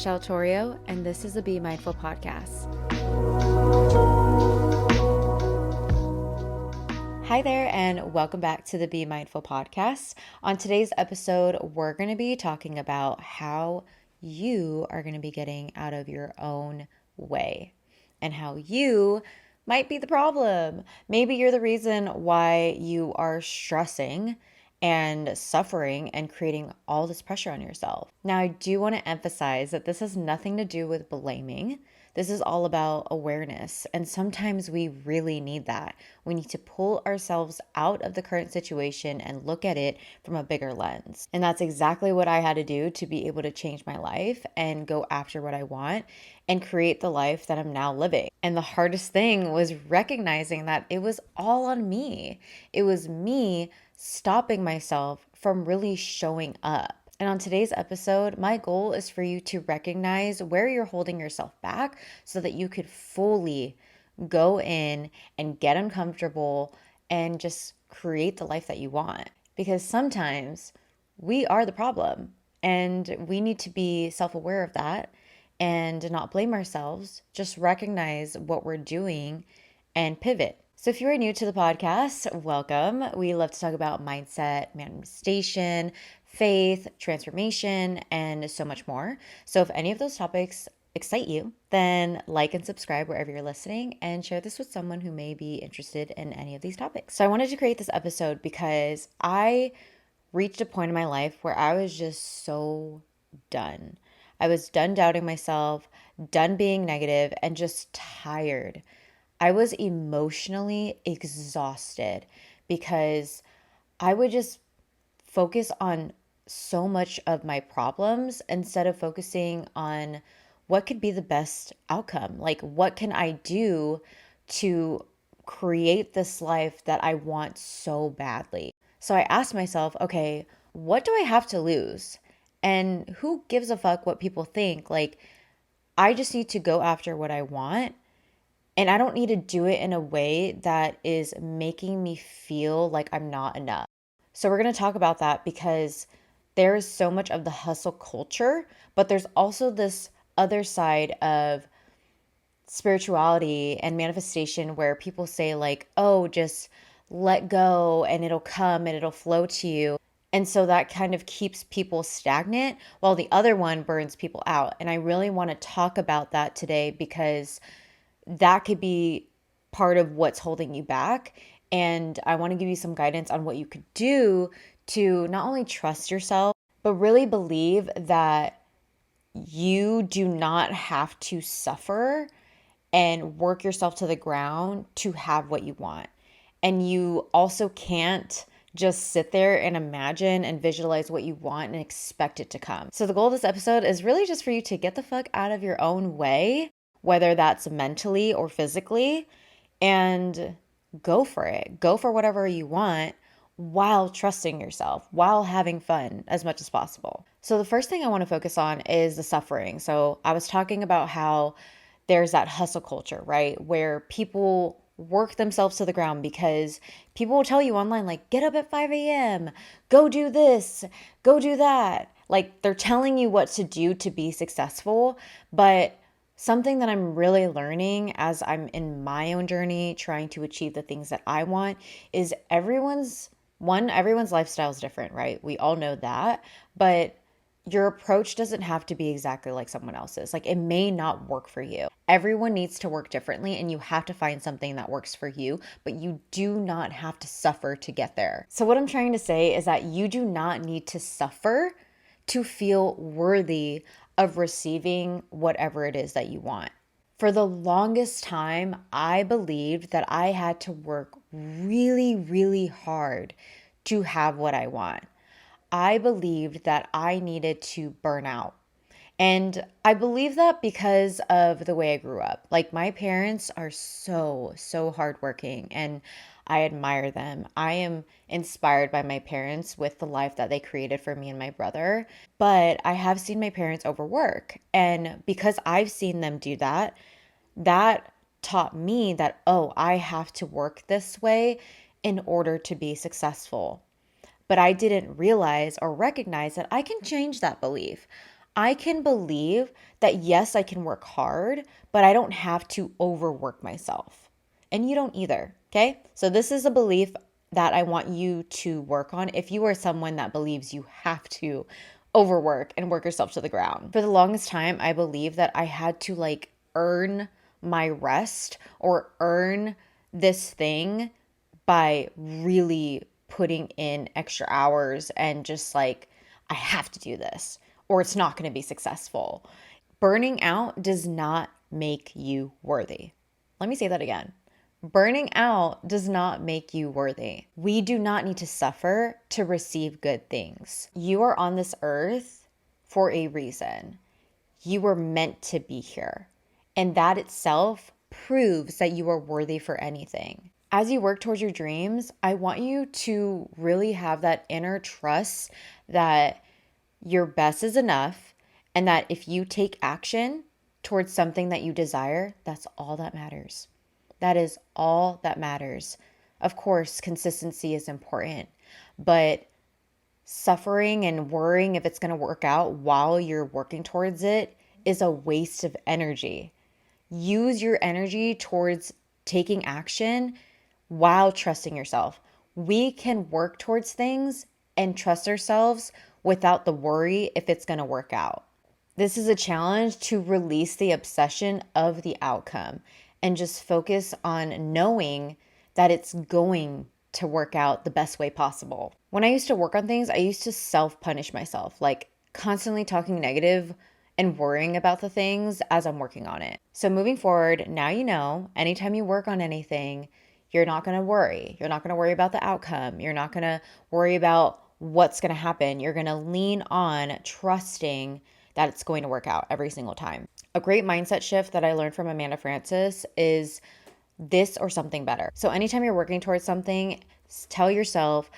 Michelle Torrio, and this is the Be Mindful podcast. Hi there, and welcome back to the Be Mindful podcast. On today's episode, we're going to be talking about how you are going to be getting out of your own way and how you might be the problem. Maybe you're the reason why you are stressing and suffering and creating all this pressure on yourself. Now, I do want to emphasize that this has nothing to do with blaming. This is all about awareness. And sometimes we really need that. We need to pull ourselves out of the current situation and look at it from a bigger lens. And that's exactly what I had to do to be able to change my life and go after what I want and create the life that I'm now living. And the hardest thing was recognizing that it was all on me. It was me stopping myself from really showing up. And on today's episode, my goal is for you to recognize where you're holding yourself back so that you could fully go in and get uncomfortable and just create the life that you want. Because sometimes we are the problem and we need to be self-aware of that and not blame ourselves, just recognize what we're doing and pivot. So if you are new to the podcast, welcome. We love to talk about mindset, manifestation, faith, transformation, and so much more. So if any of those topics excite you, then like and subscribe wherever you're listening and share this with someone who may be interested in any of these topics. So I wanted to create this episode because I reached a point in my life where I was just so done. I was done doubting myself, done being negative, and just tired. I was emotionally exhausted because I would just focus on so much of my problems instead of focusing on what could be the best outcome. Like, what can I do to create this life that I want so badly? So I asked myself, okay, what do I have to lose? And who gives a fuck what people think? Like, I just need to go after what I want. And I don't need to do it in a way that is making me feel like I'm not enough. So we're going to talk about that because there is so much of the hustle culture, but there's also this other side of spirituality and manifestation where people say like, oh, just let go and it'll come and it'll flow to you. And so that kind of keeps people stagnant while the other one burns people out. And I really want to talk about that today because that could be part of what's holding you back. And I want to give you some guidance on what you could do to not only trust yourself, but really believe that you do not have to suffer and work yourself to the ground to have what you want. And you also can't just sit there and imagine and visualize what you want and expect it to come. So the goal of this episode is really just for you to get the fuck out of your own way, whether that's mentally or physically, and go for it. Go for whatever you want while trusting yourself, while having fun as much as possible. So the first thing I want to focus on is the suffering. So I was talking about how there's that hustle culture, right? Where people work themselves to the ground because people will tell you online, like, get up at 5 a.m., go do this, go do that. Like, they're telling you what to do to be successful, but something that I'm really learning as I'm in my own journey trying to achieve the things that I want is everyone's lifestyle is different, right? We all know that, but your approach doesn't have to be exactly like someone else's. Like, it may not work for you. Everyone needs to work differently and you have to find something that works for you, but you do not have to suffer to get there. So what I'm trying to say is that you do not need to suffer to feel worthy of receiving whatever it is that you want. For the longest time, I believed that I had to work really, really hard to have what I want. I believed that I needed to burn out. And I believe that because of the way I grew up. Like, my parents are so hardworking and I admire them. I am inspired by my parents with the life that they created for me and my brother. But I have seen my parents overwork. And because I've seen them do that, that taught me that, oh, I have to work this way in order to be successful. But I didn't realize or recognize that I can change that belief. I can believe that yes, I can work hard, but I don't have to overwork myself. And you don't either. Okay. So this is a belief that I want you to work on if you are someone that believes you have to overwork and work yourself to the ground. For the longest time, I believed that I had to like earn my rest or earn this thing by really putting in extra hours and just like, I have to do this or it's not going to be successful. Burning out does not make you worthy. Let me say that again. Burning out does not make you worthy. We do not need to suffer to receive good things. You are on this earth for a reason. You were meant to be here. And that itself proves that you are worthy for anything. As you work towards your dreams, I want you to really have that inner trust that your best is enough and that if you take action towards something that you desire, that's all that matters. That is all that matters. Of course, consistency is important, but suffering and worrying if it's going to work out while you're working towards it is a waste of energy. Use your energy towards taking action while trusting yourself. We can work towards things and trust ourselves without the worry if it's going to work out. This is a challenge to release the obsession of the outcome and just focus on knowing that it's going to work out the best way possible. When I used to work on things, I used to self-punish myself, like constantly talking negative and worrying about the things as I'm working on it. So moving forward, now you know, anytime you work on anything, you're not going to worry. You're not going to worry about the outcome. You're not going to worry about what's going to happen. You're going to lean on trusting that it's going to work out every single time. A great mindset shift that I learned from Amanda Francis is this or something better. So anytime you're working towards something, tell yourself,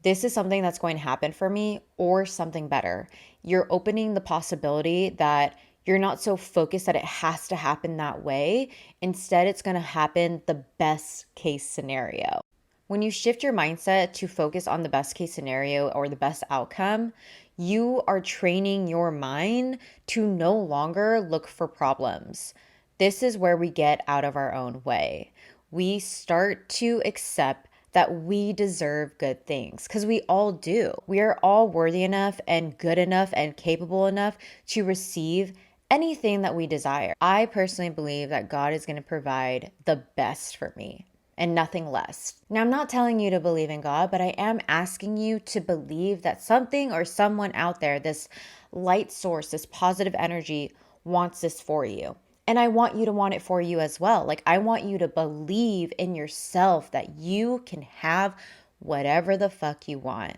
this is something that's going to happen for me or something better. You're opening the possibility that you're not so focused that it has to happen that way. Instead, it's going to happen the best case scenario. When you shift your mindset to focus on the best case scenario or the best outcome, you are training your mind to no longer look for problems. This is where we get out of our own way. We start to accept that we deserve good things because we all do. We are all worthy enough and good enough and capable enough to receive anything that we desire. I personally believe that God is going to provide the best for me and nothing less. Now, I'm not telling you to believe in God, but I am asking you to believe that something or someone out there, this light source, this positive energy, wants this for you. And I want you to want it for you as well. Like, I want you to believe in yourself that you can have whatever the fuck you want.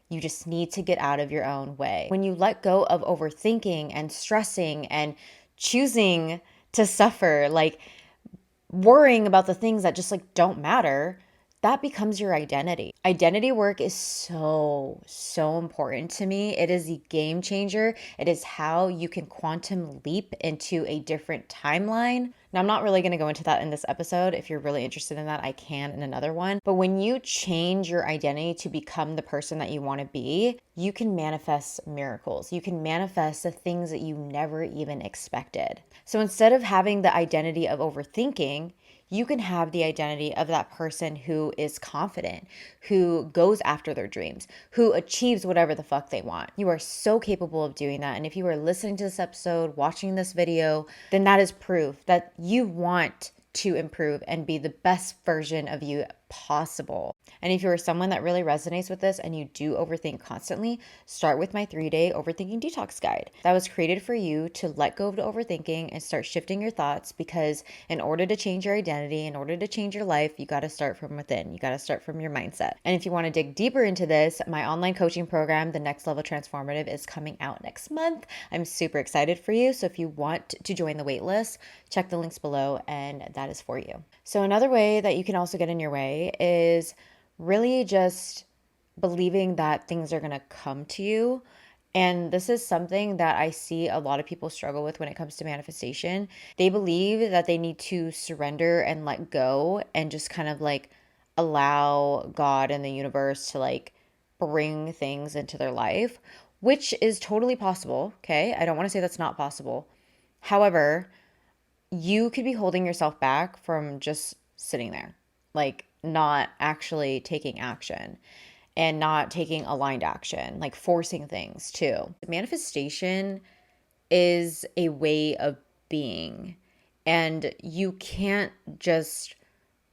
You just need to get out of your own way. When you let go of overthinking and stressing and choosing to suffer, like worrying about the things that just like don't matter, that becomes your identity. Identity work is so important to me. It is a game changer. It is how you can quantum leap into a different timeline. Now, I'm not really going to go into that in this episode. If you're really interested in that, I can in another one. But when you change your identity to become the person that you want to be, you can manifest miracles. You can manifest the things that you never even expected. So instead of having the identity of overthinking, you can have the identity of that person who is confident, who goes after their dreams, who achieves whatever the fuck they want. You are so capable of doing that. And if you are listening to this episode, watching this video, then that is proof that you want to improve and be the best version of you possible. And if you're someone that really resonates with this and you do overthink constantly, start with my 3-day overthinking detox guide. That was created for you to let go of the overthinking and start shifting your thoughts, because in order to change your identity, in order to change your life, you got to start from within. You got to start from your mindset. And if you want to dig deeper into this, my online coaching program, The Next Level Transformative, is coming out next month. I'm super excited for you. So if you want to join the waitlist, check the links below and that is for you. So another way that you can also get in your way is really just believing that things are going to come to you. And this is something that I see a lot of people struggle with when it comes to manifestation. They believe that they need to surrender and let go and just kind of like allow God and the universe to like bring things into their life, which is totally possible. Okay. I don't want to say that's not possible. However, you could be holding yourself back from just sitting there, like not actually taking action and not taking aligned action, like forcing things too. Manifestation is a way of being, and you can't just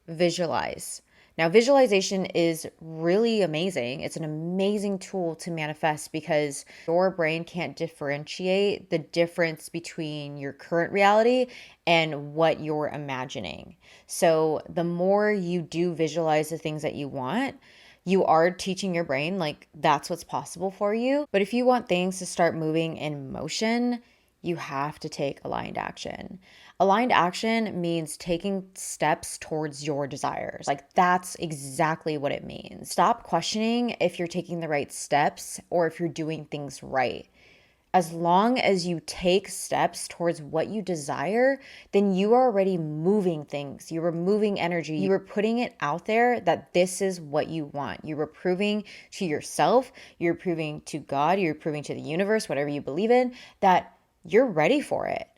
visualize. Now, visualization is really amazing. It's an amazing tool to manifest because your brain can't differentiate the difference between your current reality and what you're imagining. So, the more you do visualize the things that you want, you are teaching your brain like that's what's possible for you. But if you want things to start moving in motion, you have to take aligned action. Aligned action means taking steps towards your desires. Like that's exactly what it means. Stop questioning if you're taking the right steps or if you're doing things right. As long as you take steps towards what you desire, then you are already moving things. You are moving energy. You are putting it out there that this is what you want. You are proving to yourself, you're proving to God, you're proving to the universe, whatever you believe in, that you're ready for it.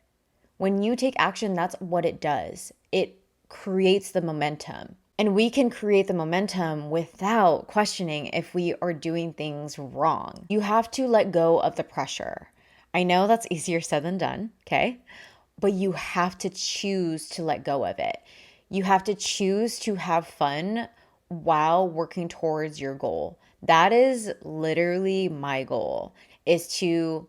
When you take action, that's what it does. It creates the momentum. And we can create the momentum without questioning if we are doing things wrong. You have to let go of the pressure. I know that's easier said than done, okay? But you have to choose to let go of it. You have to choose to have fun while working towards your goal. That is literally my goal, is to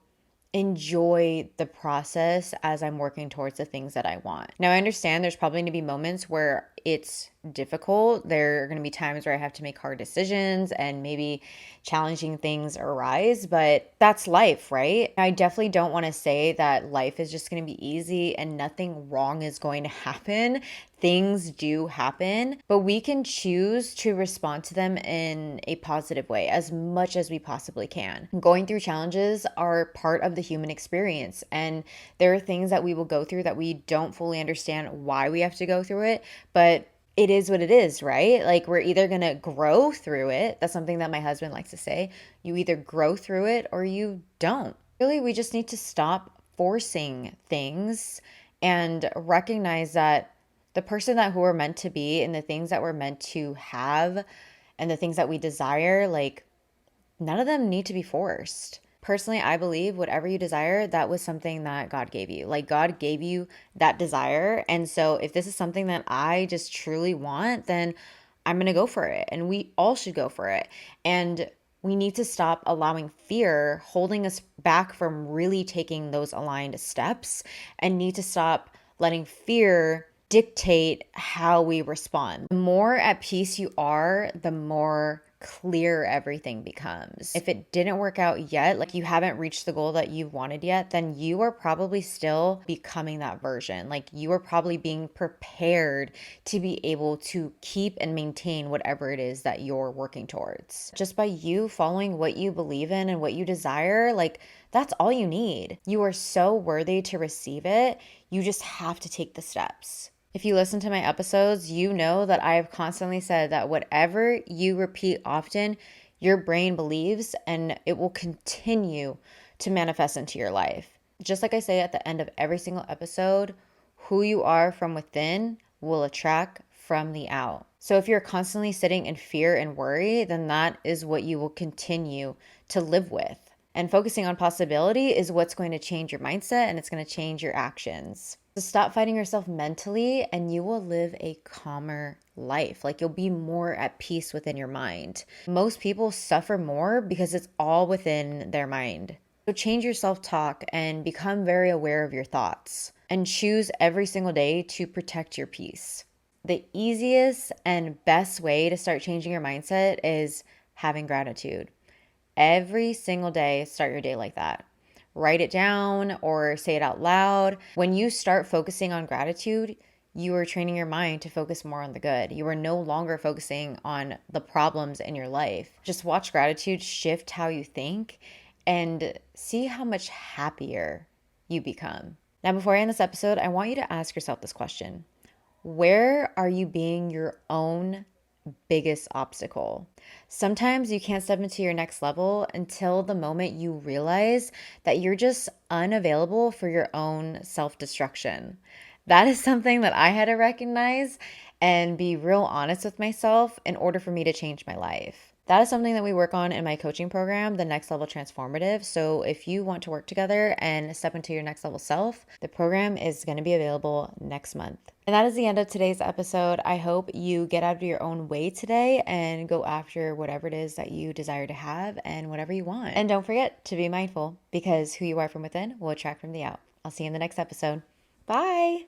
enjoy the process as I'm working towards the things that I want. Now, I understand there's probably going to be moments where it's difficult. There are going to be times where I have to make hard decisions and maybe challenging things arise, but that's life, right? I definitely don't want to say that life is just going to be easy and nothing wrong is going to happen. Things do happen, but we can choose to respond to them in a positive way as much as we possibly can. Going through challenges are part of the human experience, and there are things that we will go through that we don't fully understand why we have to go through it, but it is what it is, right? Like we're either going to grow through it. That's something that my husband likes to say. You either grow through it or you don't. Really, we just need to stop forcing things and recognize that the person that who we're meant to be and the things that we're meant to have and the things that we desire, like none of them need to be forced. Personally, I believe whatever you desire, that was something that God gave you. Like God gave you that desire. And so if this is something that I just truly want, then I'm going to go for it. And we all should go for it. And we need to stop allowing fear holding us back from really taking those aligned steps and need to stop letting fear dictate how we respond. The more at peace you are, the more clear everything becomes. If it didn't work out yet, like you haven't reached the goal that you wanted yet, then you are probably still becoming that version. Like you are probably being prepared to be able to keep and maintain whatever it is that you're working towards. Just by you following what you believe in and what you desire, like that's all you need. You are so worthy to receive it. You just have to take the steps. If you listen to my episodes, you know that I have constantly said that whatever you repeat often, your brain believes and it will continue to manifest into your life. Just like I say at the end of every single episode, who you are from within will attract from the out. So if you're constantly sitting in fear and worry, then that is what you will continue to live with. And focusing on possibility is what's going to change your mindset and it's going to change your actions. So stop fighting yourself mentally and you will live a calmer life. Like you'll be more at peace within your mind. Most people suffer more because it's all within their mind. So change your self-talk and become very aware of your thoughts and choose every single day to protect your peace. The easiest and best way to start changing your mindset is having gratitude. Every single day, start your day like that. Write it down or say it out loud. When you start focusing on gratitude, you are training your mind to focus more on the good. You are no longer focusing on the problems in your life. Just watch gratitude shift how you think and see how much happier you become. Now, before I end this episode, I want you to ask yourself this question. Where are you being your own biggest obstacle. Sometimes you can't step into your next level until the moment you realize that you're just unavailable for your own self destruction. That is something that I had to recognize and be real honest with myself in order for me to change my life. That is something that we work on in my coaching program, the Next Level Transformative. So if you want to work together and step into your next level self, the program is going to be available next month. And that is the end of today's episode. I hope you get out of your own way today and go after whatever it is that you desire to have and whatever you want. And don't forget to be mindful, because who you are from within will attract from the out. I'll see you in the next episode. Bye.